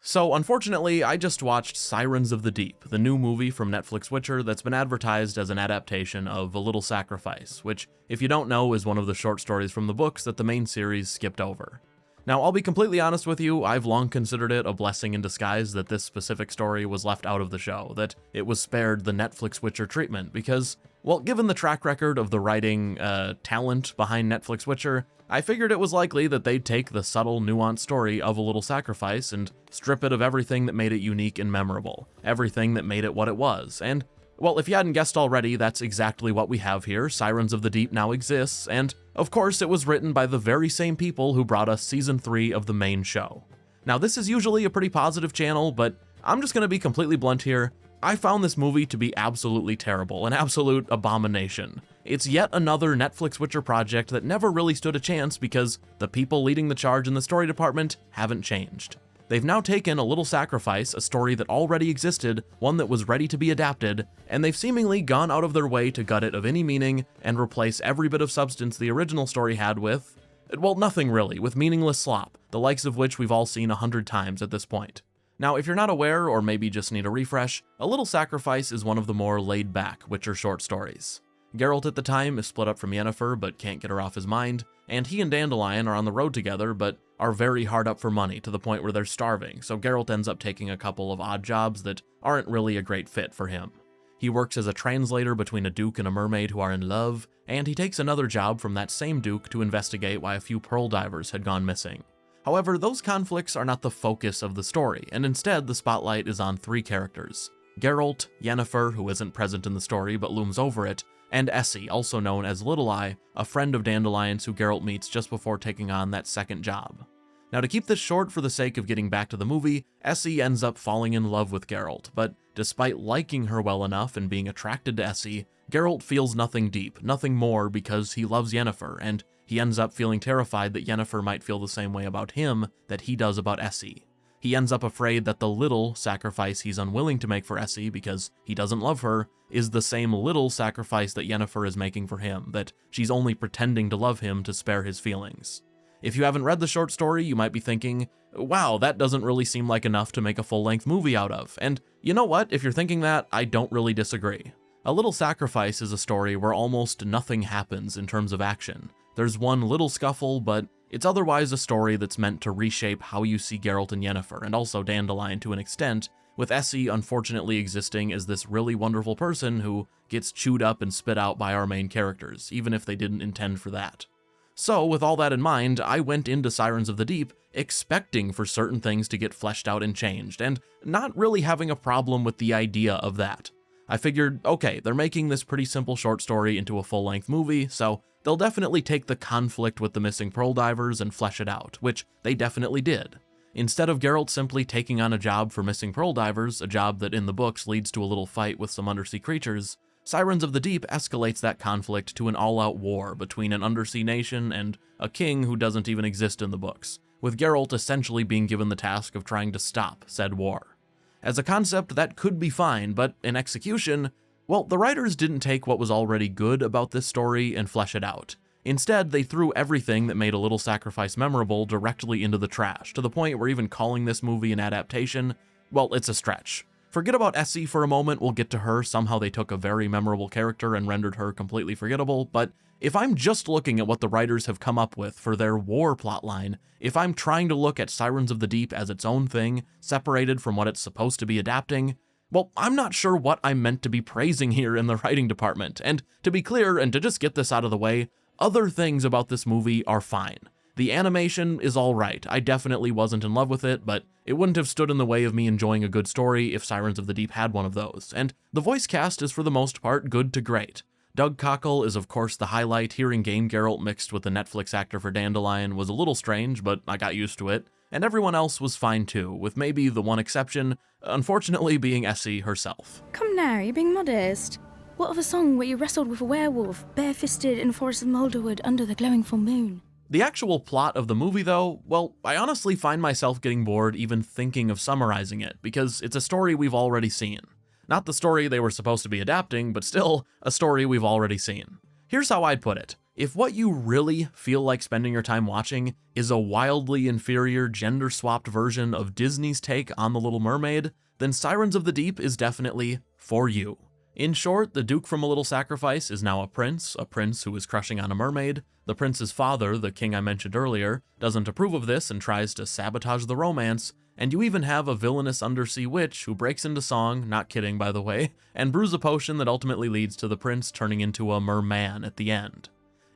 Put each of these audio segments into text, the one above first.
So unfortunately, I just watched Sirens of the Deep, the new movie from Netflix Witcher that's been advertised as an adaptation of A Little Sacrifice, which, if you don't know, is one of the short stories from the books that the main series skipped over. Now, I'll be completely honest with you, I've long considered it a blessing in disguise that this specific story was left out of the show, that it was spared the Netflix Witcher treatment, because, well, given the track record of the writing talent behind Netflix Witcher, I figured it was likely that they'd take the subtle, nuanced story of A Little Sacrifice and strip it of everything that made it unique and memorable, everything that made it what it was, and, well, if you hadn't guessed already, that's exactly what we have here. Sirens of the Deep now exists, and, of course, it was written by the very same people who brought us Season 3 of the main show. Now, this is usually a pretty positive channel, but I'm just gonna be completely blunt here. I found this movie to be absolutely terrible, an absolute abomination. It's yet another Netflix Witcher project that never really stood a chance because the people leading the charge in the story department haven't changed. They've now taken A Little Sacrifice, a story that already existed, one that was ready to be adapted, and they've seemingly gone out of their way to gut it of any meaning and replace every bit of substance the original story had with, well, nothing really, with meaningless slop, the likes of which we've all seen 100 times at this point. Now, if you're not aware, or maybe just need a refresh, A Little Sacrifice is one of the more laid-back Witcher short stories. Geralt at the time is split up from Yennefer but can't get her off his mind, and he and Dandelion are on the road together but are very hard up for money to the point where they're starving, so Geralt ends up taking a couple of odd jobs that aren't really a great fit for him. He works as a translator between a duke and a mermaid who are in love, and he takes another job from that same duke to investigate why a few pearl divers had gone missing. However, those conflicts are not the focus of the story, and instead the spotlight is on three characters: Geralt, Yennefer, who isn't present in the story but looms over it, and Essie, also known as Little Eye, a friend of Dandelion's who Geralt meets just before taking on that second job. Now, to keep this short for the sake of getting back to the movie, Essie ends up falling in love with Geralt, but despite liking her well enough and being attracted to Essie, Geralt feels nothing deep, nothing more, because he loves Yennefer, and he ends up feeling terrified that Yennefer might feel the same way about him that he does about Essie. He ends up afraid that the little sacrifice he's unwilling to make for Essie because he doesn't love her is the same little sacrifice that Yennefer is making for him, that she's only pretending to love him to spare his feelings. If you haven't read the short story, you might be thinking, wow, that doesn't really seem like enough to make a full-length movie out of. And you know what? If you're thinking that, I don't really disagree. A Little Sacrifice is a story where almost nothing happens in terms of action. There's one little scuffle, but it's otherwise a story that's meant to reshape how you see Geralt and Yennefer, and also Dandelion to an extent, with Essie unfortunately existing as this really wonderful person who gets chewed up and spit out by our main characters, even if they didn't intend for that. So, with all that in mind, I went into Sirens of the Deep expecting for certain things to get fleshed out and changed, and not really having a problem with the idea of that. I figured, okay, they're making this pretty simple short story into a full-length movie, so they'll definitely take the conflict with the missing pearl divers and flesh it out, which they definitely did. Instead of Geralt simply taking on a job for missing pearl divers, a job that in the books leads to a little fight with some undersea creatures, Sirens of the Deep escalates that conflict to an all-out war between an undersea nation and a king who doesn't even exist in the books, with Geralt essentially being given the task of trying to stop said war. As a concept, that could be fine, but in execution, well, the writers didn't take what was already good about this story and flesh it out. Instead, they threw everything that made A Little Sacrifice memorable directly into the trash, to the point where even calling this movie an adaptation, well, it's a stretch. Forget about Essie for a moment, we'll get to her. Somehow they took a very memorable character and rendered her completely forgettable, but if I'm just looking at what the writers have come up with for their war plotline, if I'm trying to look at Sirens of the Deep as its own thing, separated from what it's supposed to be adapting, well, I'm not sure what I'm meant to be praising here in the writing department, and to be clear, and to just get this out of the way, other things about this movie are fine. The animation is alright, I definitely wasn't in love with it, but it wouldn't have stood in the way of me enjoying a good story if Sirens of the Deep had one of those, and the voice cast is for the most part good to great. Doug Cockle is of course the highlight. Hearing Game Geralt mixed with the Netflix actor for Dandelion was a little strange, but I got used to it, and everyone else was fine too, with maybe the one exception, unfortunately being Essie herself. Come now, you're being modest. What of a song where you wrestled with a werewolf, bare-fisted in a forest of Moldorwood under the glowing full moon? The actual plot of the movie though, well, I honestly find myself getting bored even thinking of summarizing it, because it's a story we've already seen. Not the story they were supposed to be adapting, but still, a story we've already seen. Here's how I'd put it. If what you really feel like spending your time watching is a wildly inferior gender-swapped version of Disney's take on The Little Mermaid, then Sirens of the Deep is definitely for you. In short, the Duke from A Little Sacrifice is now a prince who is crushing on a mermaid. The prince's father, the king I mentioned earlier, doesn't approve of this and tries to sabotage the romance, and you even have a villainous undersea witch who breaks into song, not kidding by the way, and brews a potion that ultimately leads to the prince turning into a merman at the end.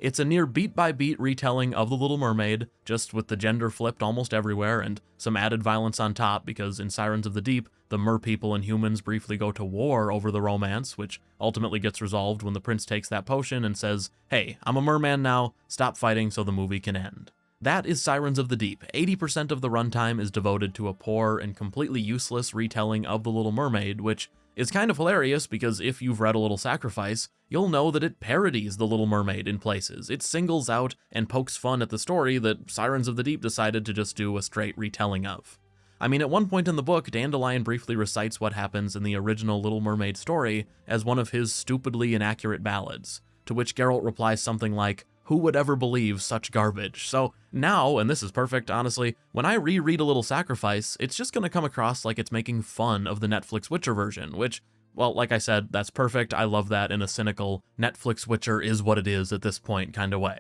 It's a near beat-by-beat retelling of The Little Mermaid, just with the gender flipped almost everywhere and some added violence on top because in Sirens of the Deep, the merpeople and humans briefly go to war over the romance, which ultimately gets resolved when the prince takes that potion and says, "Hey, I'm a merman now, stop fighting so the movie can end." That is Sirens of the Deep. 80% of the runtime is devoted to a poor and completely useless retelling of The Little Mermaid, which is kind of hilarious because if you've read A Little Sacrifice, you'll know that it parodies The Little Mermaid in places. It singles out and pokes fun at the story that Sirens of the Deep decided to just do a straight retelling of. I mean, at one point in the book, Dandelion briefly recites what happens in the original Little Mermaid story as one of his stupidly inaccurate ballads, to which Geralt replies something like, "Who would ever believe such garbage?" So now, and this is perfect, honestly, when I reread A Little Sacrifice, it's just gonna come across like it's making fun of the Netflix Witcher version, which, well, like I said, that's perfect. I love that in a cynical, Netflix Witcher is what it is at this point kind of way.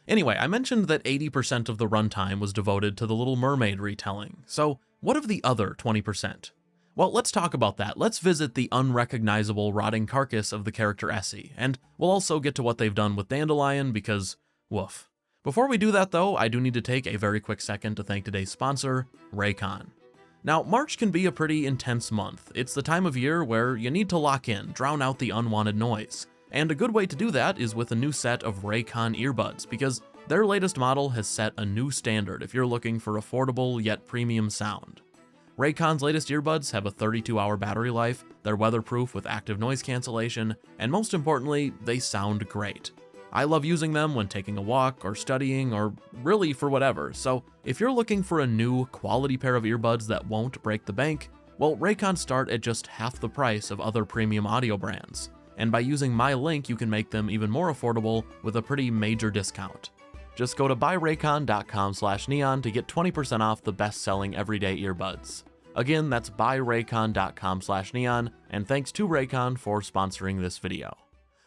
Anyway, I mentioned that 80% of the runtime was devoted to the Little Mermaid retelling. So what of the other 20%? Well, let's talk about that. Let's visit the unrecognizable rotting carcass of the character Essie, and we'll also get to what they've done with Dandelion because, woof. Before we do that though, I do need to take a very quick second to thank today's sponsor, Raycon. Now, March can be a pretty intense month. It's the time of year where you need to lock in, drown out the unwanted noise. And a good way to do that is with a new set of Raycon earbuds, because their latest model has set a new standard if you're looking for affordable yet premium sound. Raycon's latest earbuds have a 32-hour battery life, they're weatherproof with active noise cancellation, and most importantly, they sound great. I love using them when taking a walk or studying or really for whatever, so if you're looking for a new, quality pair of earbuds that won't break the bank, well, Raycon start at just half the price of other premium audio brands, and by using my link you can make them even more affordable with a pretty major discount. Just go to buyraycon.com/neon to get 20% off the best-selling everyday earbuds. Again, that's buyraycon.com/neon, and thanks to Raycon for sponsoring this video.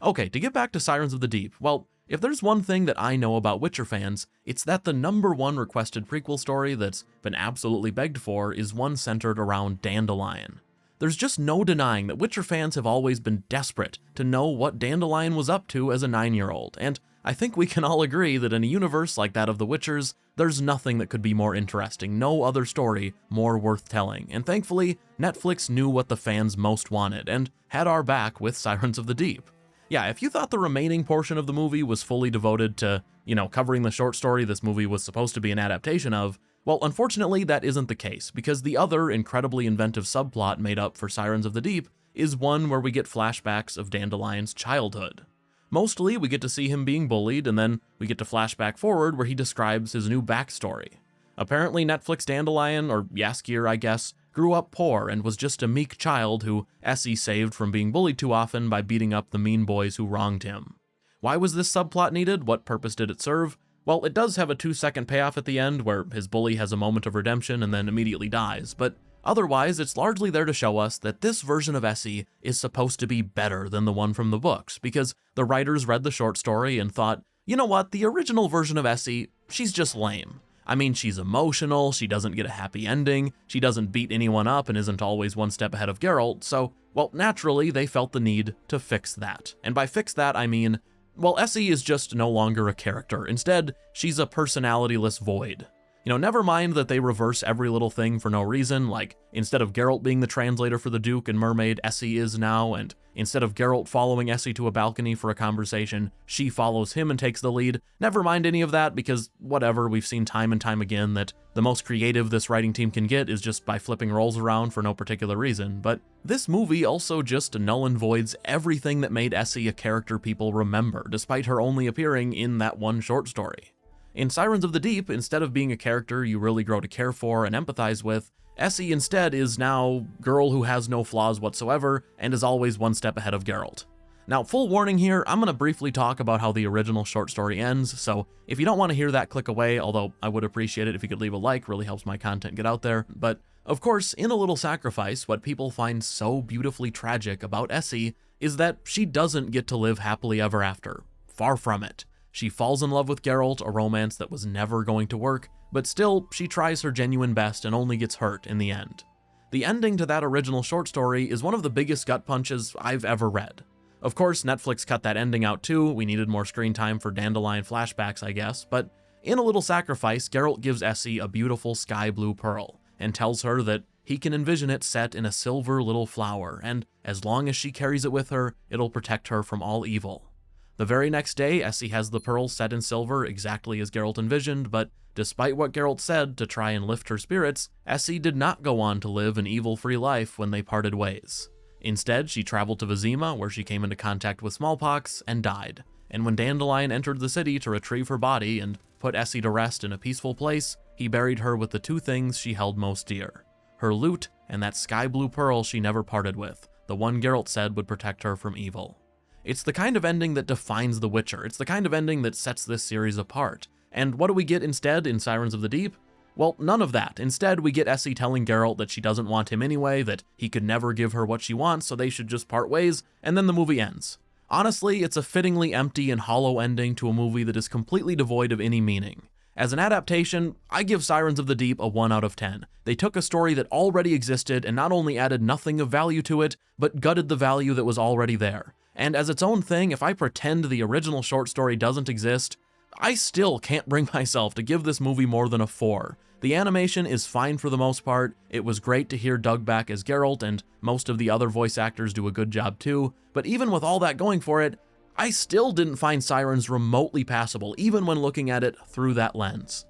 Okay, to get back to Sirens of the Deep, well, if there's one thing that I know about Witcher fans, it's that the #1 requested prequel story that's been absolutely begged for is one centered around Dandelion. There's just no denying that Witcher fans have always been desperate to know what Dandelion was up to as a 9-year-old, and I think we can all agree that in a universe like that of The Witchers, there's nothing that could be more interesting, no other story more worth telling, and thankfully, Netflix knew what the fans most wanted, and had our back with Sirens of the Deep. Yeah, if you thought the remaining portion of the movie was fully devoted to, covering the short story this movie was supposed to be an adaptation of, well, unfortunately, that isn't the case, because the other incredibly inventive subplot made up for Sirens of the Deep is one where we get flashbacks of Dandelion's childhood. Mostly, we get to see him being bullied, and then we get to flashback forward where he describes his new backstory. Apparently, Netflix Dandelion, or Jaskier I guess, grew up poor and was just a meek child who Essie saved from being bullied too often by beating up the mean boys who wronged him. Why was this subplot needed? What purpose did it serve? Well, it does have a 2-second payoff at the end where his bully has a moment of redemption and then immediately dies, but otherwise, it's largely there to show us that this version of Essie is supposed to be better than the one from the books, because the writers read the short story and thought, you know what, the original version of Essie, she's just lame. I mean, she's emotional, she doesn't get a happy ending, she doesn't beat anyone up and isn't always one step ahead of Geralt, so, well, naturally, they felt the need to fix that. And by fix that, I mean, well, Essie is just no longer a character. Instead, she's a personality-less void. Never mind that they reverse every little thing for no reason, like, instead of Geralt being the translator for the Duke and Mermaid, Essie is now, and instead of Geralt following Essie to a balcony for a conversation, she follows him and takes the lead. Never mind any of that, because whatever, we've seen time and time again that the most creative this writing team can get is just by flipping roles around for no particular reason, but this movie also just null and voids everything that made Essie a character people remember, despite her only appearing in that one short story. In Sirens of the Deep, instead of being a character you really grow to care for and empathize with, Essie instead is now girl who has no flaws whatsoever and is always one step ahead of Geralt. Now, full warning here, I'm going to briefly talk about how the original short story ends, so if you don't want to hear that, click away, although I would appreciate it if you could leave a like, really helps my content get out there. But, of course, in A Little Sacrifice, what people find so beautifully tragic about Essie is that she doesn't get to live happily ever after. Far from it. She falls in love with Geralt, a romance that was never going to work, but still, she tries her genuine best and only gets hurt in the end. The ending to that original short story is one of the biggest gut punches I've ever read. Of course, Netflix cut that ending out too, we needed more screen time for Dandelion flashbacks, I guess, but in A Little Sacrifice, Geralt gives Essie a beautiful sky blue pearl, and tells her that he can envision it set in a silver little flower, and as long as she carries it with her, it'll protect her from all evil. The very next day, Essie has the pearl set in silver exactly as Geralt envisioned, but despite what Geralt said to try and lift her spirits, Essie did not go on to live an evil-free life when they parted ways. Instead, she traveled to Vizima, where she came into contact with smallpox, and died. And when Dandelion entered the city to retrieve her body and put Essie to rest in a peaceful place, he buried her with the two things she held most dear: her lute and that sky blue pearl she never parted with, the one Geralt said would protect her from evil. It's the kind of ending that defines The Witcher. It's the kind of ending that sets this series apart. And what do we get instead in Sirens of the Deep? Well, none of that. Instead, we get Essie telling Geralt that she doesn't want him anyway, that he could never give her what she wants, so they should just part ways, and then the movie ends. Honestly, it's a fittingly empty and hollow ending to a movie that is completely devoid of any meaning. As an adaptation, I give Sirens of the Deep a 1 out of 10. They took a story that already existed and not only added nothing of value to it, but gutted the value that was already there. And as its own thing, if I pretend the original short story doesn't exist, I still can't bring myself to give this movie more than a 4. The animation is fine for the most part, it was great to hear Doug back as Geralt, and most of the other voice actors do a good job too, but even with all that going for it, I still didn't find Sirens remotely passable, even when looking at it through that lens.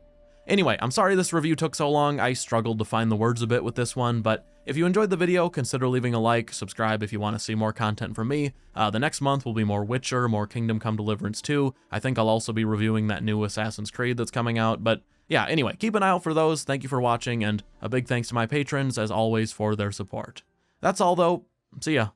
Anyway, I'm sorry this review took so long, I struggled to find the words a bit with this one, but if you enjoyed the video, consider leaving a like, subscribe if you want to see more content from me. The next month will be more Witcher, more Kingdom Come Deliverance 2. I think I'll also be reviewing that new Assassin's Creed that's coming out, but yeah, anyway, keep an eye out for those. Thank you for watching, and a big thanks to my patrons, as always, for their support. That's all though. See ya.